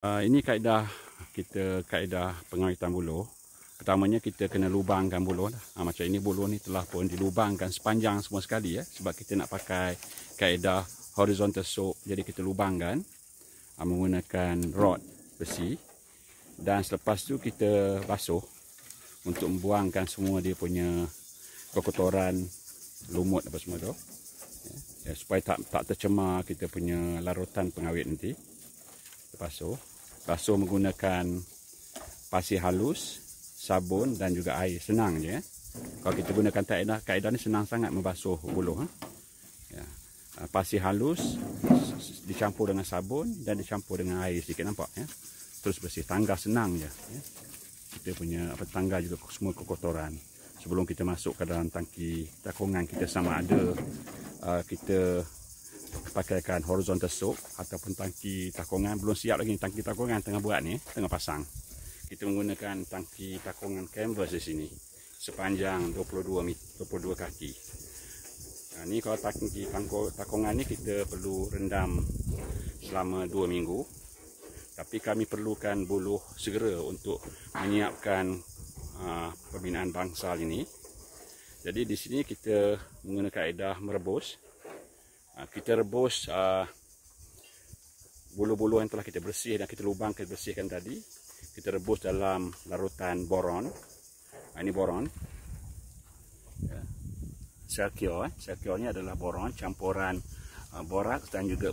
Ini kaedah pengawitan buluh. Pertamanya kita kena lubangkan buluh. Macam ini buluh ni telah pun dilubangkan sepanjang semua sekali sebab kita nak pakai kaedah horizontal soak. Jadi kita lubangkan menggunakan rod besi, dan selepas tu kita basuh untuk membuangkan semua dia punya kotoran, lumut apa semua tu, supaya tak tercemar kita punya larutan pengawet nanti. Basuh menggunakan pasir halus, sabun dan juga air. Senang je. Kalau kita gunakan kaedah ni senang sangat membasuh buluh. Pasir halus dicampur dengan sabun dan dicampur dengan air sedikit, nampak ya. Terus bersih. Tangga senang je. Kita punya tangga juga semua kotoran. Sebelum kita masuk ke dalam tangki takungan kita, sama ada kita pakaikan horizontal soak ataupun tangki takungan. Belum siap lagi tangki takungan, tengah buat ni, tengah pasang. Kita menggunakan tangki takungan canvas di sini sepanjang 22 kaki. Ni kalau tangki takungan ni kita perlu rendam selama 2 minggu. Tapi kami perlukan buluh segera untuk menyiapkan pembinaan bangsal ini. Jadi di sini kita menggunakan kaedah merebus. Kita rebus buluh-buluh yang telah kita bersih dan kita bersihkan tadi. Kita rebus dalam larutan boron. Ini boron. Selkio ni adalah boron campuran boraks dan juga